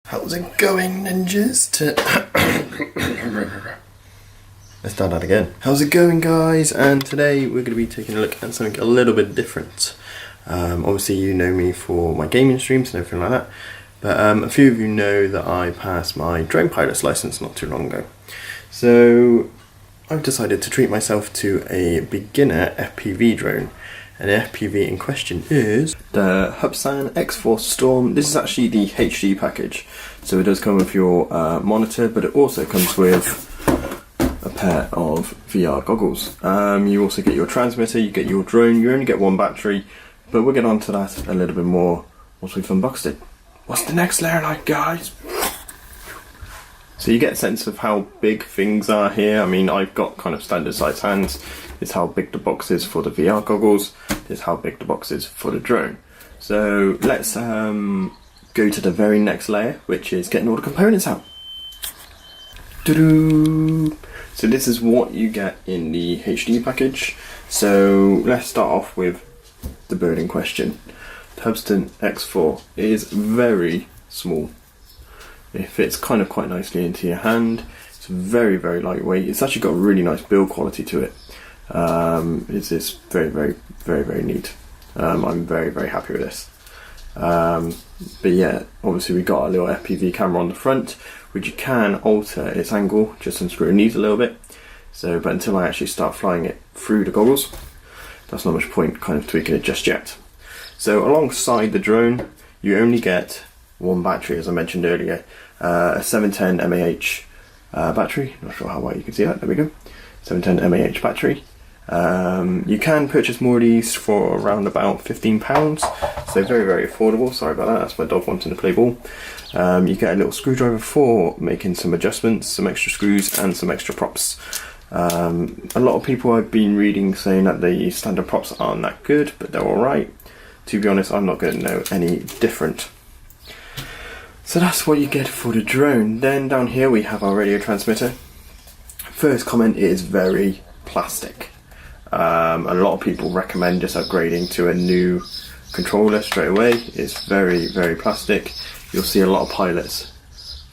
How's it going, ninjas? Let's start that again. How's it going, guys? And today we're going to be taking a look at something a little bit different. Obviously you know me for my gaming streams and everything like that, but a few of you know that I passed my drone pilot's license not too long ago. So I've decided to treat myself to a beginner FPV drone. And the FPV in question is the Hubsan X4 Storm. This is actually the HD package, so it does come with your monitor, but it also comes with a pair of VR goggles. You also get your transmitter, you get your drone, you only get one battery, but we'll get onto that a little bit more once we've unboxed it. What's the next layer like, guys? So you get a sense of how big things are here. I mean, I've got kind of standard size hands. This is how big the box is for the VR goggles. This is how big the box is for the drone. So let's go to the very next layer, which is getting all the components out. Doo-doo. So this is what you get in the HD package. So let's start off with the bird in question. The Hubsan X4 is very small. It fits kind of quite nicely into your hand. It's very, very lightweight. It's actually got a really nice build quality to it. It's very, very, very, very neat. I'm very, very happy with this. But yeah, obviously we got a little FPV camera on the front, which you can alter its angle, just unscrew these a little bit. So, but until I actually start flying it through the goggles, that's not much point kind of tweaking it just yet. So alongside the drone, you only get one battery, as I mentioned earlier, a 710 mAh battery. Not sure how well you can see that. There we go. 710 mAh battery. You can purchase more of these for around about £15, so very, very affordable. Sorry about that, that's my dog wanting to play ball. You get a little screwdriver for making some adjustments, some extra screws and some extra props. A lot of people I've been reading saying that the standard props aren't that good, but they're alright. To be honest, I'm not going to know any different. So that's what you get for the drone. Then down here we have our radio transmitter. First comment is very plastic. A lot of people recommend just upgrading to a new controller straight away. It's very, very plastic. You'll see a lot of pilots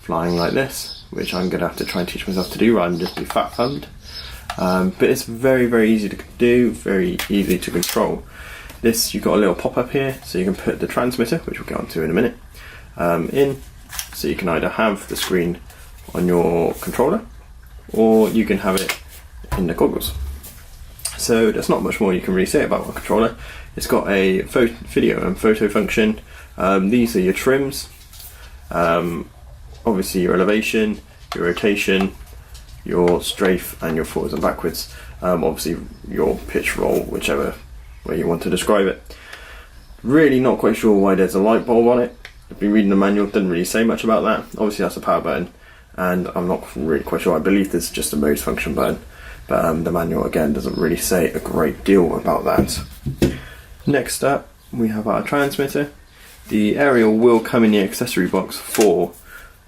flying like this, which I'm going to have to try and teach myself to do rather than just be fat thumbed. But it's very, very easy to do, very easy to control. This, you've got a little pop-up here, so you can put the transmitter, which we'll get onto in a minute, in. So you can either have the screen on your controller, or you can have it in the goggles. So there's not much more you can really say about a controller. It's got a video and photo function. These are your trims. Obviously your elevation, your rotation, your strafe and your forwards and backwards. Obviously your pitch roll, whichever way you want to describe it. Really not quite sure why there's a light bulb on it. I've been reading the manual, didn't really say much about that. Obviously that's a power button, and I'm not really quite sure. I believe there's just a mode function button, but the manual again doesn't really say a great deal about that. Next up we have our transmitter. The aerial will come in the accessory box for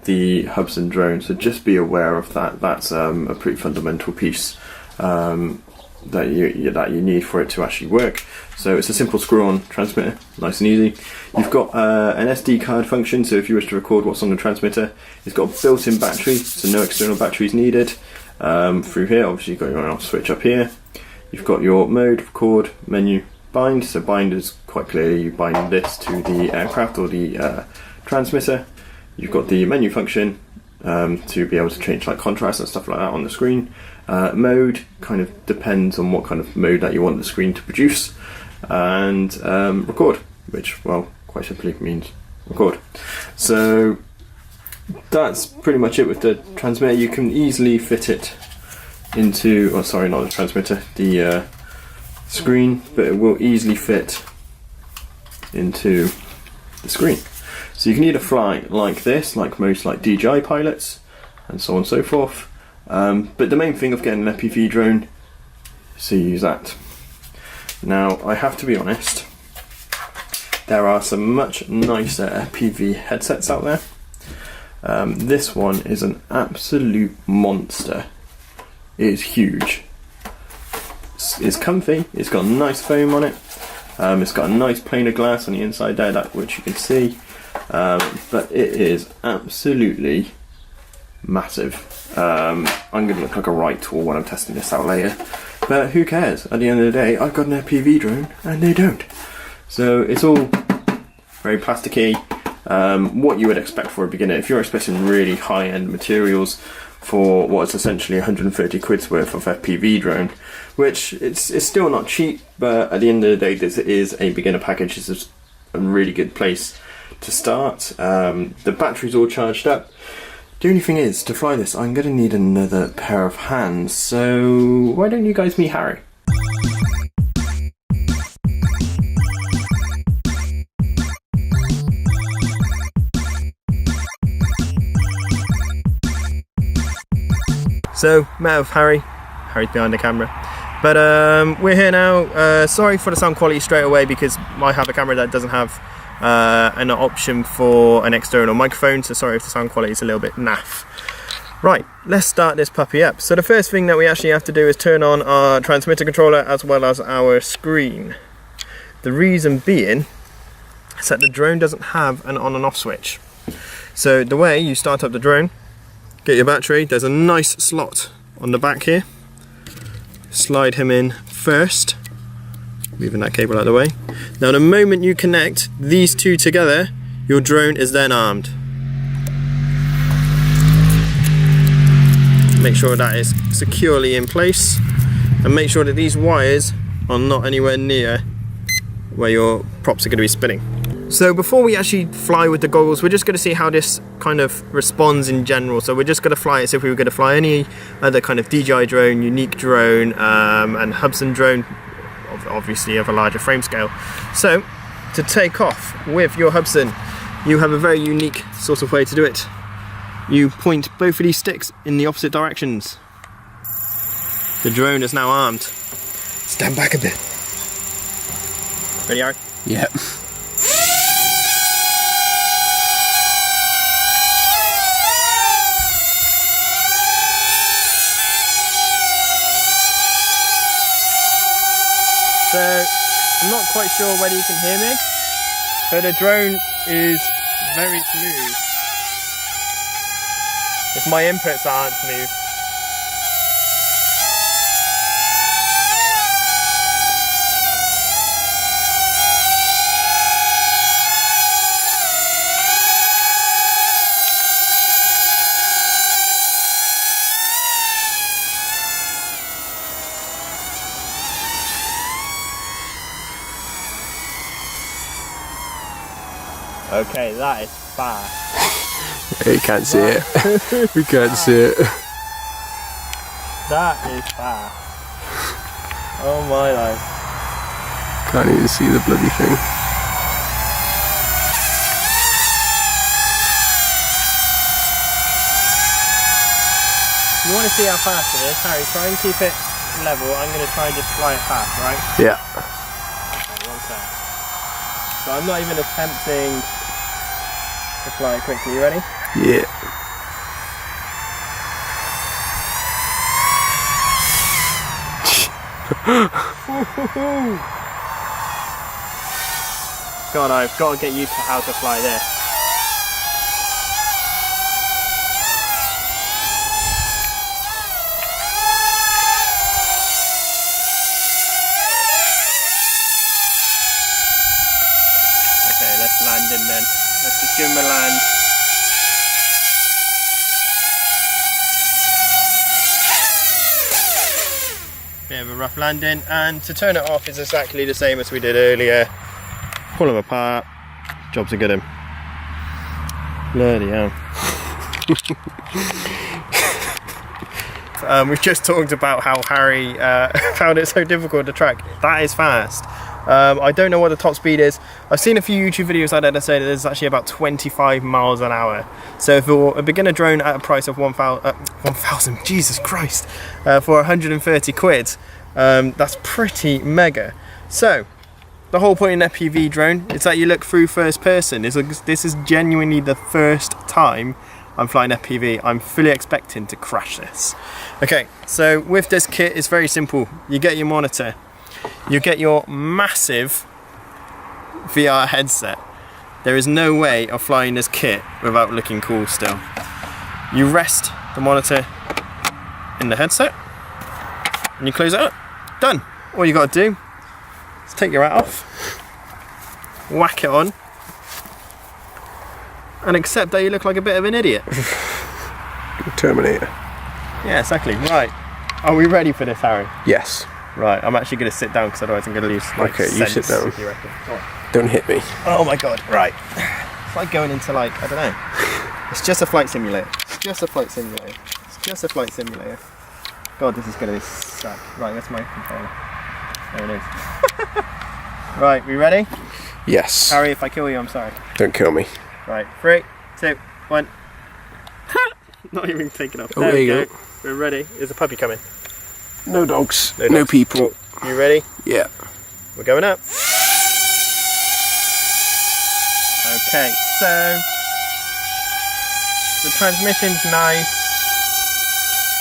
the Hubsan drone, so just be aware of that. That's a pretty fundamental piece that you need for it to actually work. So it's a simple screw-on transmitter, nice and easy. You've got an SD card function, so if you wish to record what's on the transmitter, it's got a built-in battery, so no external batteries needed. Through here, obviously you've got your on-off switch up here. You've got your mode, record, menu, bind. So bind is quite clearly you bind this to the aircraft or the transmitter. You've got the menu function to be able to change like contrast and stuff like that on the screen. Mode kind of depends on what kind of mode that you want the screen to produce. And record, which, well, quite simply means record. So that's pretty much it with the transmitter. You can easily fit it into, oh sorry, not the transmitter, the screen, but it will easily fit into the screen. So you can either fly like this, like most like DJI pilots, and so on and so forth. But the main thing of getting an FPV drone is to use that. Now, I have to be honest, there are some much nicer FPV headsets out there. This one is an absolute monster. It is huge. It's comfy, it's got nice foam on it. It's got a nice pane of glass on the inside there, that which you can see. but it is absolutely massive. I'm going to look like a right tool when I'm testing this out later, but who cares? At the end of the day, I've got an FPV drone and they don't. So it's all very plasticky, what you would expect for a beginner. If you're expecting really high-end materials for what's essentially 130 quid's worth of FPV drone, which it's still not cheap, but at the end of the day, this is a beginner package. This is a really good place to start. The battery's all charged up. The only thing is, to fly this, I'm going to need another pair of hands, so why don't you guys meet Harry? So, met with Harry's behind the camera. But we're here now. Sorry for the sound quality straight away, because I have a camera that doesn't have an option for an external microphone, so sorry if the sound quality is a little bit naff. Right, let's start this puppy up. So the first thing that we actually have to do is turn on our transmitter controller as well as our screen. The reason being is that the drone doesn't have an on and off switch. So the way you start up the drone, get your battery, there's a nice slot on the back here. Slide him in first, moving that cable out of the way. Now the moment you connect these two together, your drone is then armed. Make sure that is securely in place, and make sure that these wires are not anywhere near where your props are going to be spinning. So before we actually fly with the goggles, we're just going to see how this kind of responds in general. So we're just going to fly it as if we were going to fly any other kind of DJI drone, unique drone, and Hubsan drone, obviously of a larger frame scale. So to take off with your Hubsan, you have a very unique sort of way to do it. You point both of these sticks in the opposite directions. The drone is now armed. Stand back a bit. Ready, Harry? Yep. So, I'm not quite sure whether you can hear me, but the drone is very smooth. If my inputs aren't smooth. Okay, that is fast. You can't see it. We can't see it. That is fast. Oh my life. Can't even see the bloody thing. You want to see how fast it is? Harry, try and keep it level. I'm going to try and just fly it fast, right? Yeah. Okay, 1 sec. So I'm not even attempting to fly it quickly. You ready? Yeah. God, I've got to get used to how to fly this. Okay, let's land in then. Let's just give him a land. Bit of a rough landing, and to turn it off is exactly the same as we did earlier. Pull them apart, job's a good one. Bloody hell. We've just talked about how Harry found it so difficult to track. That is fast. I don't know what the top speed is. I've seen a few YouTube videos like that say that there's actually about 25 miles an hour. So for a beginner drone at a price of 1,000, Jesus Christ, for 130 quid, that's pretty mega. So the whole point in an FPV drone is that you look through first person. This is genuinely the first time I'm flying FPV. I'm fully expecting to crash this. Okay, so with this kit, it's very simple. You get your monitor, you get your massive VR headset, There is no way of flying this kit without looking cool still. You rest the monitor in the headset and you close it up. Done. All you got to do is take your hat off, whack it on, and accept that you look like a bit of an idiot. Terminator. Yeah, exactly. Right. Are we ready for this, Harry? Yes. Right. I'm actually going to sit down because otherwise I'm going to lose like Okay, you sit down. You reckon? Don't hit me. Oh my god. Right. It's like going into like, I don't know. It's just a flight simulator. It's just a flight simulator. It's just a flight simulator. God, this is going to suck. Right, that's my controller. There it is. Right, we ready? Yes. Harry, if I kill you, I'm sorry. Don't kill me. Right, 3, 2, 1. Not even taking off. Oh, there we you go. We're ready. There's a puppy coming. No dogs. No dogs. people. You ready? Yeah. We're going up. Okay, so the transmission's nice.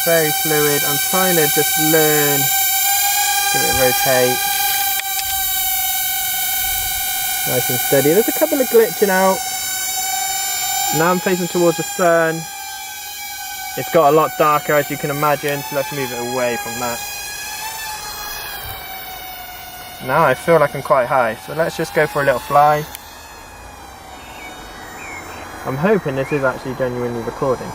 Very fluid. I'm trying to just learn. Give it a rotate. Nice and steady. There's a couple of glitching out. Now I'm facing towards the sun. It's got a lot darker as you can imagine, so let's move it away from that. Now I feel like I'm quite high, so let's just go for a little fly. I'm hoping this is actually genuinely recording.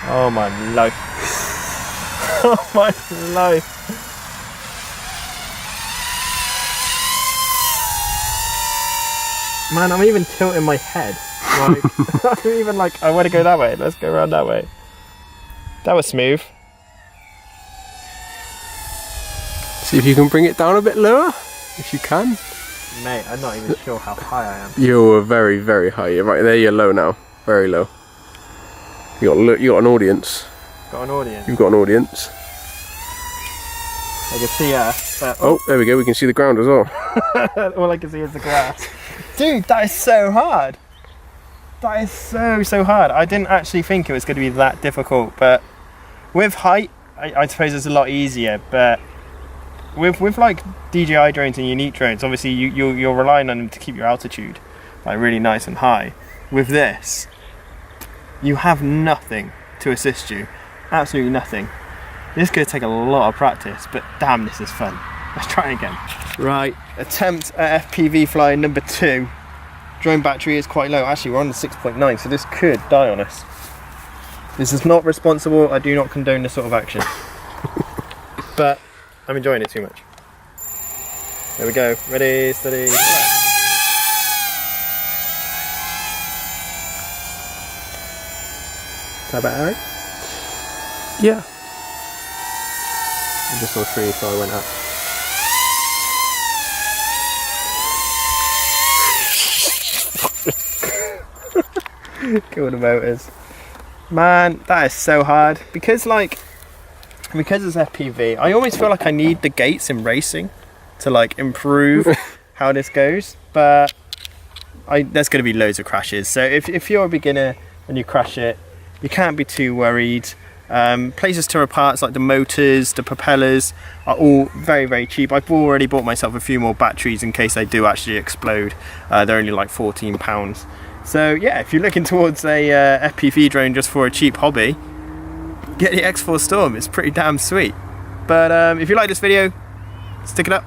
Oh my life. Oh my life. Man, I'm even tilting my head. Like, I'm even like, I want to go that way. Let's go around that way. That was smooth. See if you can bring it down a bit lower, if you can. Mate, I'm not even sure how high I am. You're very, very high. You're right there. You're low now. Very low. You got an audience. Got an audience. You've got an audience. I can see us. But, Oh, there we go. We can see the ground as well. all I can see is the grass. Dude, that is so hard. That is so hard. I didn't actually think it was going to be that difficult, but with height, I suppose it's a lot easier. But with like DJI drones and unique drones, obviously you're relying on them to keep your altitude like really nice and high. With this, you have nothing to assist you. Absolutely nothing. This could take a lot of practice, but damn, this is fun. Let's try again. Right, attempt at FPV fly number 2. Drone battery is quite low. Actually, we're on the 6.9, so this could die on us. This is not responsible. I do not condone this sort of action. But I'm enjoying it too much. There we go. Ready, steady, fly. Is that about alright? Yeah. I just saw 3, so I went up. Kill the motors. Man, that is so hard. Because it's FPV, I always feel like I need the gates in racing to like improve how this goes. But there's going to be loads of crashes. So if you're a beginner and you crash it, you can't be too worried. Places to parts like the motors, the propellers are all very, very cheap. I've already bought myself a few more batteries in case they do actually explode. They're only like £14. So yeah, if you're looking towards a FPV drone just for a cheap hobby, get the X4 Storm. It's pretty damn sweet. But if you like this video, stick it up.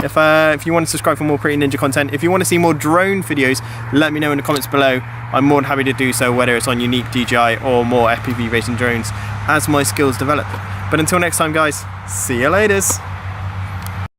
If you want to subscribe for more Pretty Ninja content, if you want to see more drone videos, let me know in the comments below. I'm more than happy to do so, whether it's on unique DJI or more FPV racing drones as my skills develop. But until next time guys, see you laters.